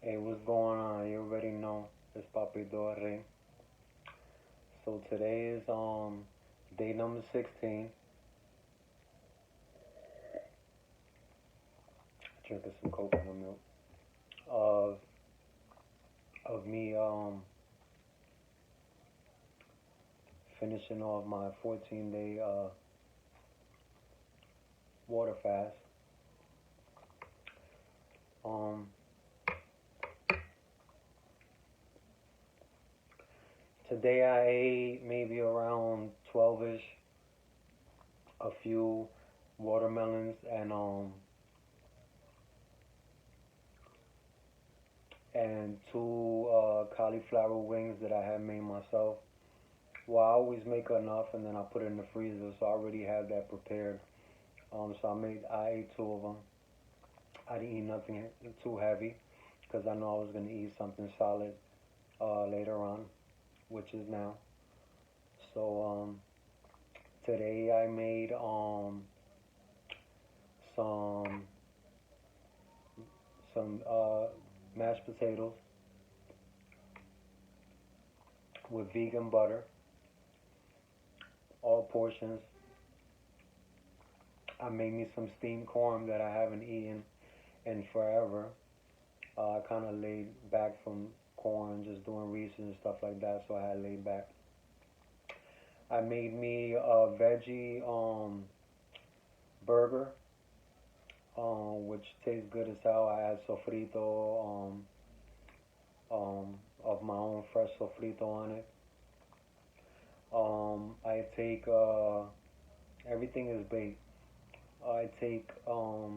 Hey, what's going on? You already know it's Papito El Rey. So today is day number 16. Drinking some coconut milk. Of me finishing off my 14-day water fast. Um Today I ate maybe around 12ish, a few watermelons and two cauliflower wings that I had made myself. Well, I always make enough and then I put it in the freezer, so I already have that prepared. So I ate two of them. I didn't eat nothing too heavy because I know I was gonna eat something solid later on, which is now. So today I made some some mashed potatoes with vegan butter, all portions. I made me some steamed corn that I haven't eaten in forever. I kind of laid back from corn, just doing research and stuff like that, so I had laid back. I made me a veggie burger, which tastes good as hell. I add sofrito of my own fresh sofrito on it. I take everything is baked. I take a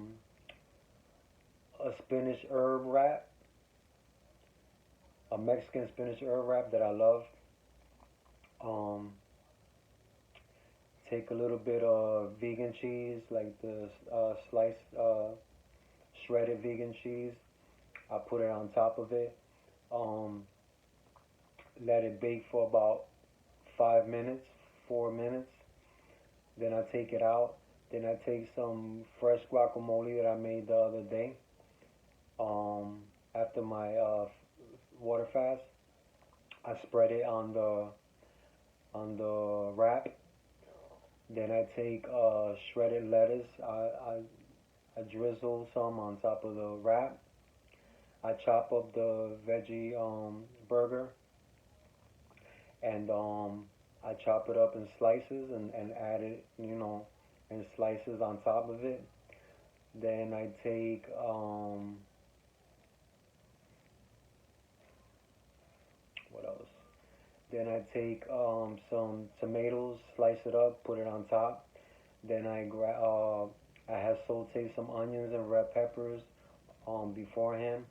spinach herb wrap, a Mexican spinach herb wrap that I love. Um, take a little bit of vegan cheese, like the sliced shredded vegan cheese. I put it on top of it. Um, Let it bake for about 5 minutes, 4 minutes. Then I take it out. Then I take some fresh guacamole that I made the other day. Um, After my water fast, I spread it on the wrap. Then I take shredded lettuce. I drizzle some on top of the wrap. I chop up the veggie burger and I chop it up in slices and add it, in slices on top of it. Then I take what else? Then I take some tomatoes, slice it up, put it on top. Then I have sauteed some onions and red peppers beforehand,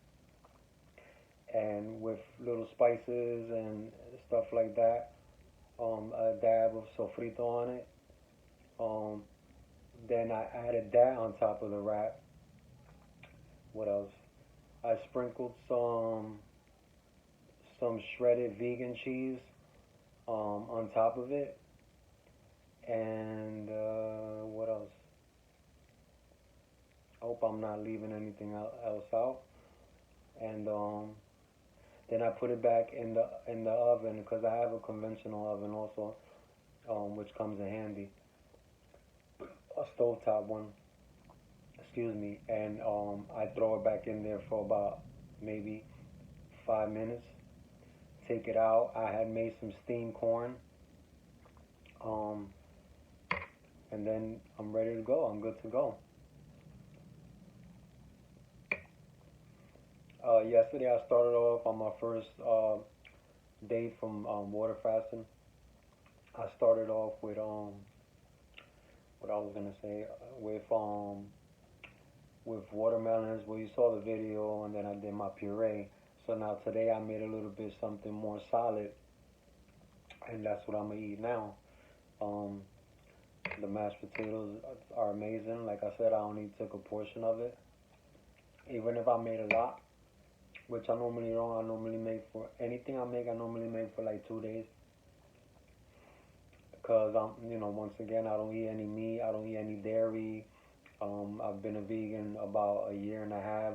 and with little spices and stuff like that. A dab of sofrito on it. Um, then I added that on top of the wrap. What else? I sprinkled some shredded vegan cheese on top of it, and what else? I hope I'm not leaving anything else out. And then I put it back in the oven because I have a conventional oven also, which comes in handy, a stovetop one. Excuse me, and I throw it back in there for about maybe 5 minutes. Take it out. I had made some steamed corn, um, and then I'm ready to go. I'm good to go. Yesterday I started off on my first day from water fasting. I started off with what I was gonna say with watermelons. Well, you saw the video, and then I did my puree. So now today I made a little bit something more solid, and that's what I'm gonna eat now. Um, the mashed potatoes are amazing. Like I said, I only took a portion of it. Even if I made a lot, which I normally don't, I normally make for anything I make. I normally make for like 2 days, because once again, I don't eat any meat. I don't eat any dairy. I've been a vegan about a year and a half.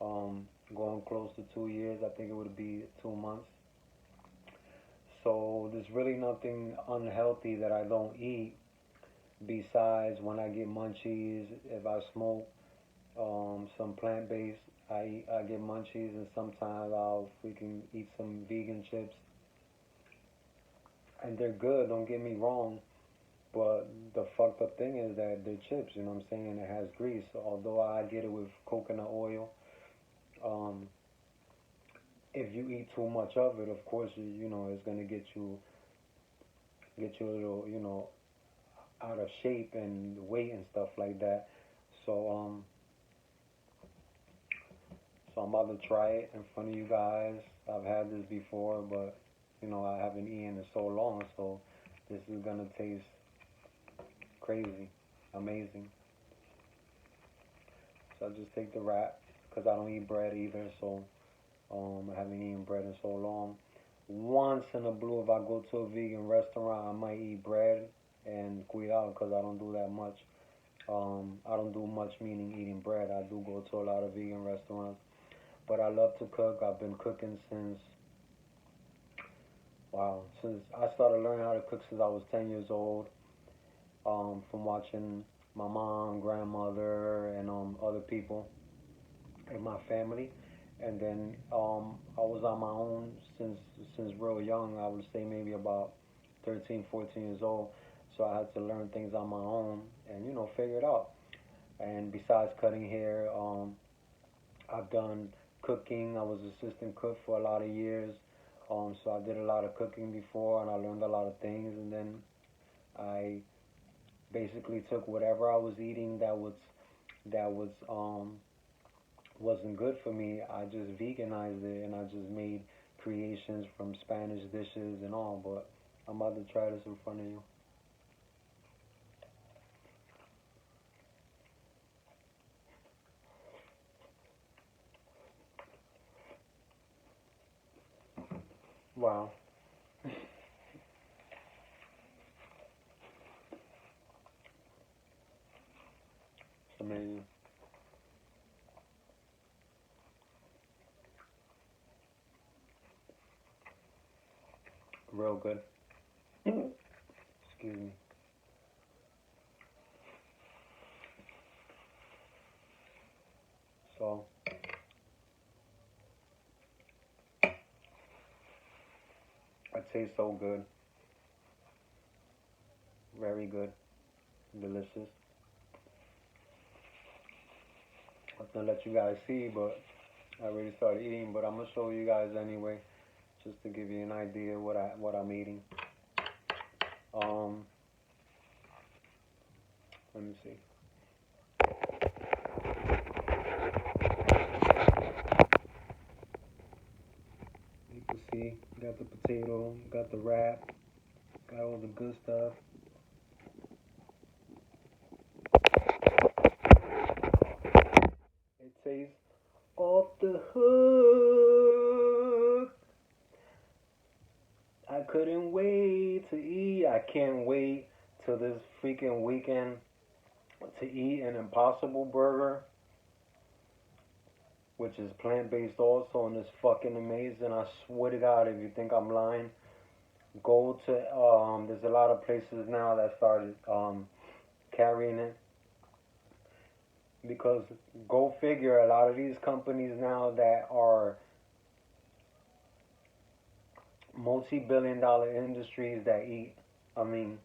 going close to 2 years. I think it would be 2 months. So there's really nothing unhealthy that I don't eat besides when I get munchies. If I smoke some plant based, I get munchies, and sometimes I'll freaking eat some vegan chips, and they're good. Don't get me wrong, but the fucked up thing is that they're chips. You know what I'm saying? It has grease. Although I get it with coconut oil, um, if you eat too much of it, of course, you know it's gonna get you a little, out of shape and weight and stuff like that. So so I'm about to try it in front of you guys. I've had this before, but I haven't eaten in so long, so this is gonna taste crazy, amazing. So I just take the wrap because I don't eat bread either, so I haven't eaten bread in so long. Once in a blue, if I go to a vegan restaurant, I might eat bread and cuidado because I don't do that much. I don't do much meaning eating bread. I do go to a lot of vegan restaurants, but I love to cook. I've been cooking since wow, since I started learning how to cook since I was 10 years old. From watching my mom, grandmother, and other people in my family, and then I was on my own since real young. I would say maybe about 13, 14 years old. So I had to learn things on my own and figure it out. And besides cutting hair, I've done cooking. I was assistant cook for a lot of years. So I did a lot of cooking before, and I learned a lot of things. And then I basically took whatever I was eating that was wasn't good for me. I just veganized it, and I just made creations from Spanish dishes and all. But I'm about to try this in front of you. Wow, it's amazing. Real good. Excuse me. So it tastes so good. Very good. Delicious. I was gonna let you guys see, but I already started eating. But I'm gonna show you guys anyway, just to give you an idea what I'm eating. Um, Let me see. You can see, got the potato, got the wrap, got all the good stuff. It tastes off the hook. I couldn't wait to eat. I can't wait till this freaking weekend to eat an Impossible Burger, which is plant based also, and it's fucking amazing. I swear to God, if you think I'm lying, go to there's a lot of places now that started carrying it, because go figure, a lot of these companies now that are multi-billion-dollar industries that eat, I mean,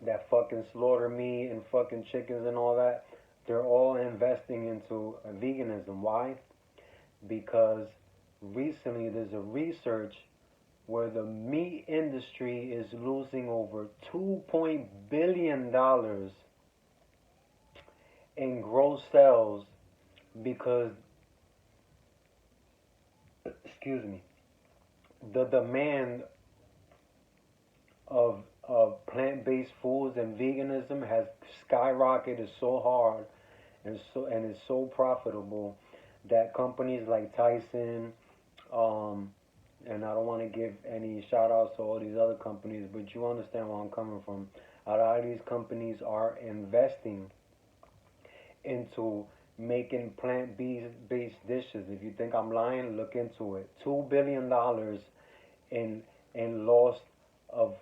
that fucking slaughter meat and fucking chickens and all that, they're all investing into veganism. Why? Because recently there's a research where the meat industry is losing over $2 billion in gross sales because, excuse me, the demand of plant-based foods and veganism has skyrocketed so hard and is so profitable that companies like Tyson, um, and I don't want to give any shout outs to all these other companies, but you understand where I'm coming from. A lot of these companies are investing. into making plant-based dishes. If you think I'm lying, look into it. $2 billion in loss of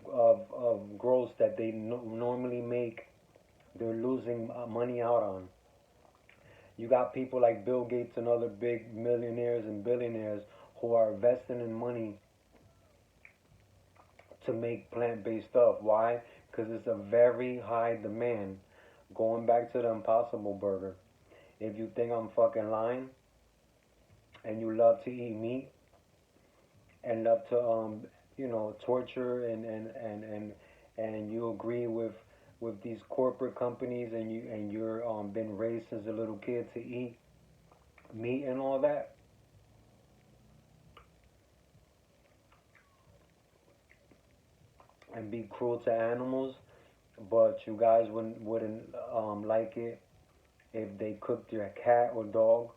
gross that they normally make. They're losing money out on. You got people like Bill Gates and other big millionaires and billionaires who are investing in money to make plant-based stuff. Why? Because it's a very high demand. Going back to the Impossible Burger. If you think I'm fucking lying and you love to eat meat and love to torture and you agree with these corporate companies and you're been raised as a little kid to eat meat and all that, and be cruel to animals, but you guys wouldn't like it if they cooked your cat or dog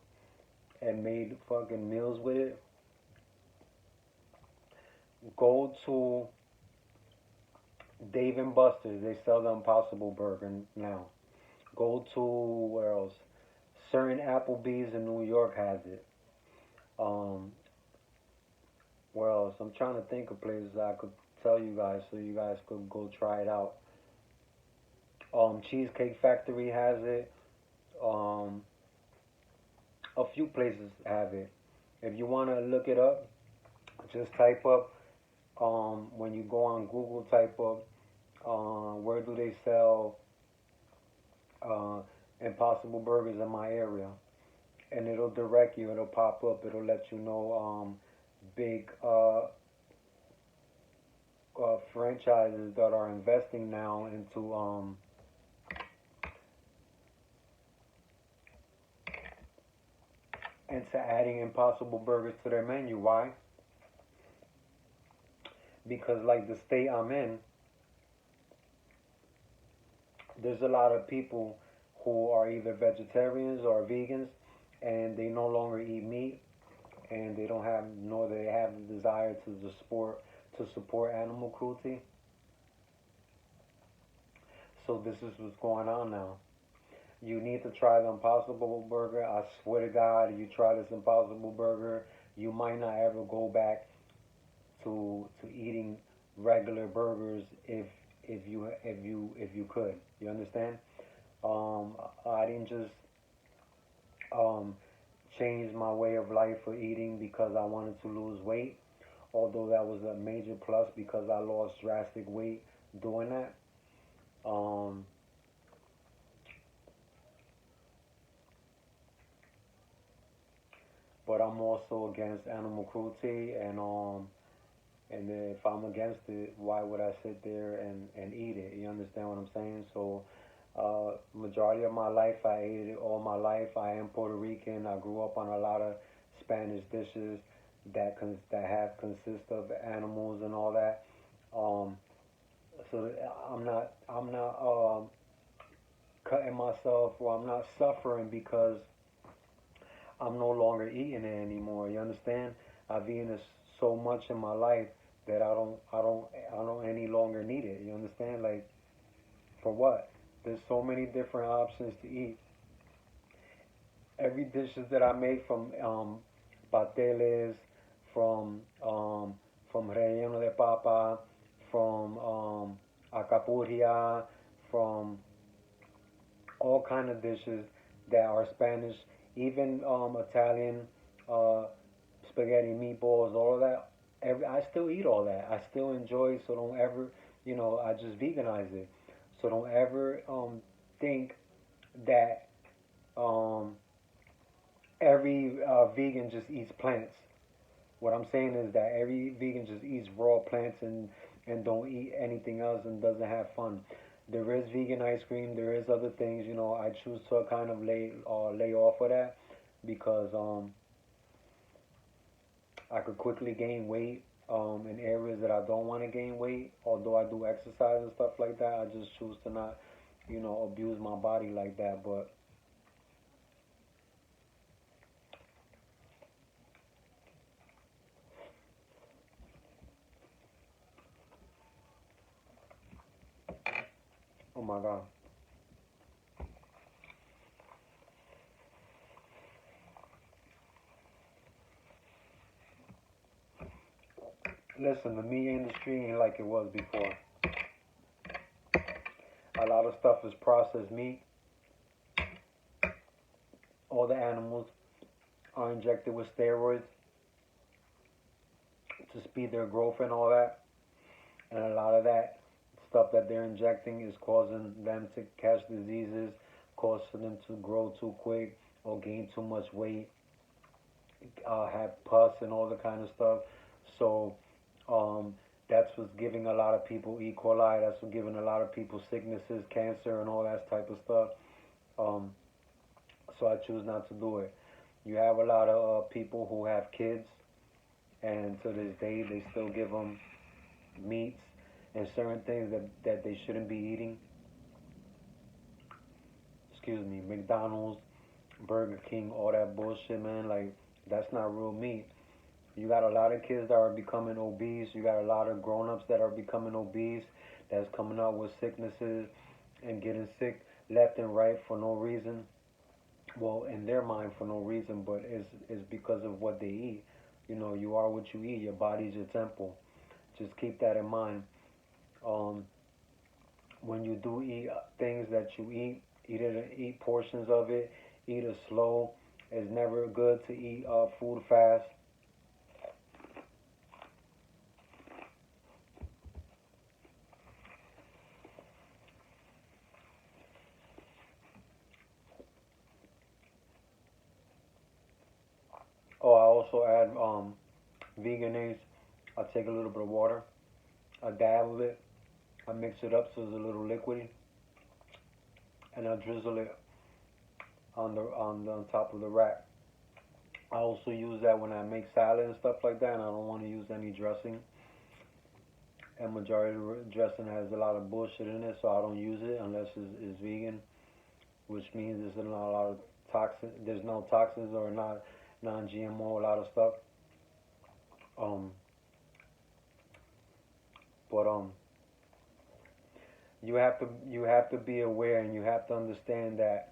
and made fucking meals with it. Go to Dave and Buster's. They sell the Impossible Burger now. Go to where else? Certain Applebee's in New York has it. Um, where else? I'm trying to think of places I could tell you guys so you guys could go try it out. Cheesecake Factory has it. Um, a few places have it. If you want to look it up, just type up, when you go on Google, type up, where do they sell uh, Impossible Burgers in my area, and it'll direct you. It'll pop up. It'll let you know big franchises that are investing now into adding Impossible Burgers to their menu. Why? Because like the state I'm in, there's a lot of people who are either vegetarians or vegans, and they no longer eat meat, and they don't have nor they have the desire to support animal cruelty. So this is what's going on now. You need to try the Impossible Burger. I swear to God, you try this Impossible Burger, you might not ever go back to eating regular burgers if you could. You understand? I didn't just um, change my way of life for eating because I wanted to lose weight, although that was a major plus because I lost drastic weight doing that. Um, but I'm also against animal cruelty, and if I'm against it, why would I sit there and eat it? You understand what I'm saying? So, majority of my life, I ate it all my life. I am Puerto Rican. I grew up on a lot of Spanish dishes that have consist of animals and all that. Um, so I'm not cutting myself, or I'm not suffering because I'm no longer eating it anymore. You understand? I've eaten it so much in my life that I don't any longer need it. You understand? Like, for what? There's so many different options to eat. Every dishes that I make, from pateles, from relleno de papa, from acapurria, from all kind of dishes that are Spanish, even Italian, uh, spaghetti, meatballs, all of that. I still eat all that. I still enjoy. So don't ever, I just veganize it. So don't ever think that um, every vegan just eats plants. What I'm saying is that every vegan just eats raw plants and don't eat anything else and doesn't have fun. There is vegan ice cream. There is other things. I choose to kind of lay off of that because I could quickly gain weight in areas that I don't want to gain weight. Although I do exercise and stuff like that, I just choose to not, abuse my body like that. But oh my god, Listen, the meat industry ain't like it was before. A lot of stuff is processed meat. All the animals are injected with steroids to speed their growth and all that. And a lot of that stuff that they're injecting is causing them to catch diseases, causing them to grow too quick or gain too much weight, have pus and all the kind of stuff. So that's what's giving a lot of people E. coli. That's what's giving a lot of people sicknesses, cancer, and all that type of stuff. Um, so I choose not to do it. You have a lot of people who have kids, and to this day they still give them meats and certain things that they shouldn't be eating. Excuse me, McDonald's, Burger King, all that bullshit, man. Like, that's not real meat. You got a lot of kids that are becoming obese. You got a lot of grown-ups that are becoming obese, that's coming out with sicknesses and getting sick left and right for no reason. Well, in their mind for no reason, but it's because of what they eat. You know, you are what you eat. Your body's your temple. Just keep that in mind. Um, when you do eat things that you eat portions of it. Eat it slow. It's never good to eat food fast. Oh, I also add veganese. I take a little bit of water. I dab of it. I mix it up so it's a little liquidy, and I drizzle it on top of the wrap. I also use that when I make salad and stuff like that, and I don't want to use any dressing. And majority of the dressing has a lot of bullshit in it, so I don't use it unless it's vegan, which means there's not a lot of toxin. There's no toxins or not non-GMO, a lot of stuff. Um, but you have to be aware, and you have to understand that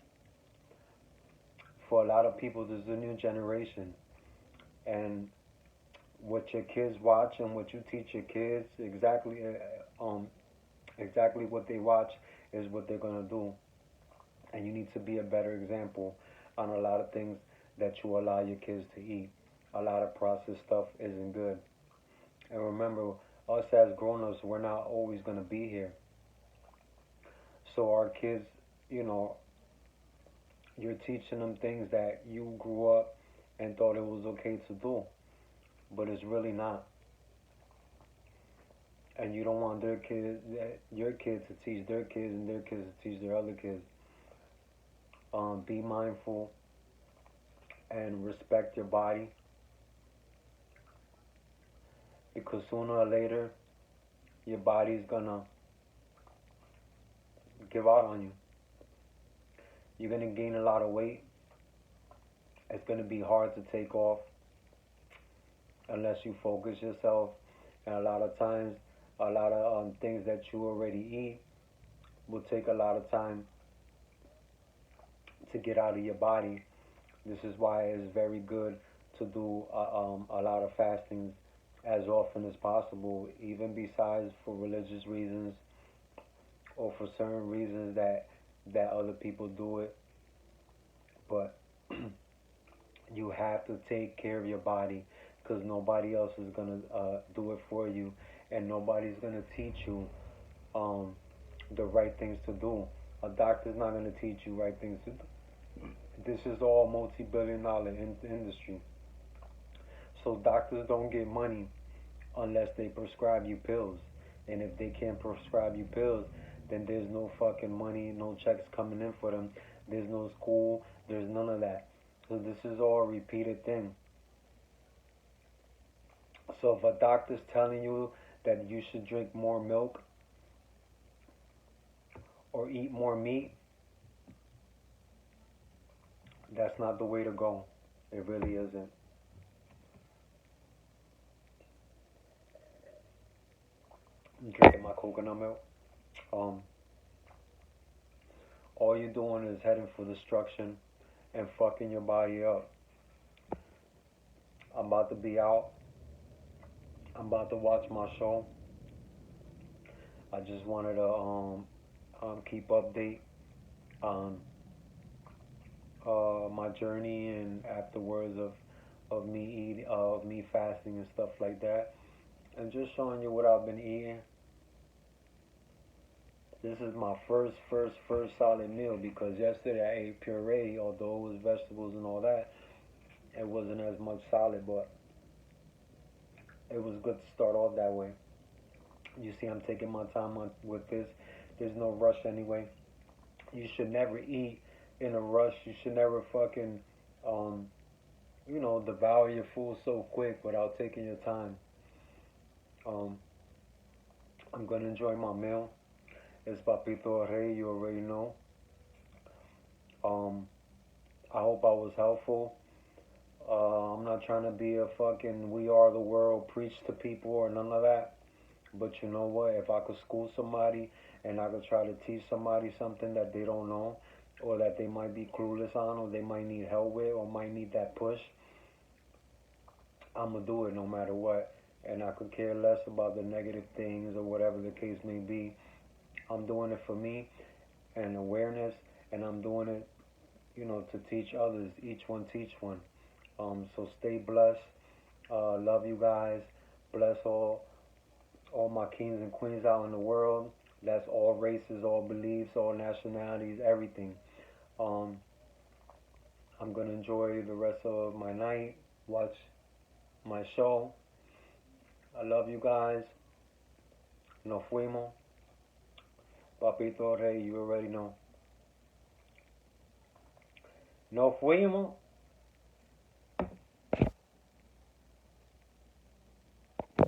for a lot of people, this is a new generation, and what your kids watch and what you teach your kids exactly what they watch is what they're gonna do, and you need to be a better example on a lot of things that you allow your kids to eat. A lot of processed stuff isn't good, and remember, us as grown-ups, we're not always gonna be here. So our kids, you know, you're teaching them things that you grew up and thought it was okay to do, but it's really not. And you don't want your kids to teach their kids, and their kids to teach their other kids. Be mindful and respect your body, because sooner or later your body's gonna give out on you. You're gonna gain a lot of weight. It's gonna be hard to take off unless you focus yourself. And a lot of times, a lot of things that you already eat will take a lot of time to get out of your body. This is why it's very good to do a lot of fastings as often as possible, even besides for religious reasons or for certain reasons that other people do it. But you have to take care of your body, because nobody else is gonna do it for you, and nobody's gonna teach you um, the right things to do. A doctor's not gonna teach you right things to do. This is all multi-billion-dollar industry. So doctors don't get money unless they prescribe you pills. And if they can't prescribe you pills, then there's no fucking money, no checks coming in for them. There's no school, there's none of that. So this is all a repeated thing. So if a doctor's telling you that you should drink more milk or eat more meat, that's not the way to go. It really isn't. I'm drinking my coconut milk. Um, all you're doing is heading for destruction and fucking your body up. I'm about to be out. I'm about to watch my show. I just wanted to keep update on my journey and afterwards of me eating of me fasting and stuff like that, and just showing you what I've been eating. This is my first solid meal because yesterday I ate puree, although it was vegetables and all that. It wasn't as much solid, but it was good to start off that way. You see, I'm taking my time with this. There's no rush anyway. You should never eat in a rush. You should never fucking, um, devour your food so quick without taking your time. Um, I'm gonna enjoy my meal. It's Papito El Rey, you already know. Um, I hope I was helpful. I'm not trying to be a fucking we are the world preach to people or none of that. But you know what? If I could school somebody and I could try to teach somebody something that they don't know or that they might be clueless on or they might need help with or might need that push, I'm going to do it no matter what. And I could care less about the negative things or whatever the case may be. I'm doing it for me and awareness, and I'm doing it, to teach others. Each one teach one. So stay blessed. Love you guys. Bless all my kings and queens out in the world. That's all races, all beliefs, all nationalities, everything. Um, I'm gonna enjoy the rest of my night. Watch my show. I love you guys. Nos fuimos. Papito Rey, you already know. Nos fuimos.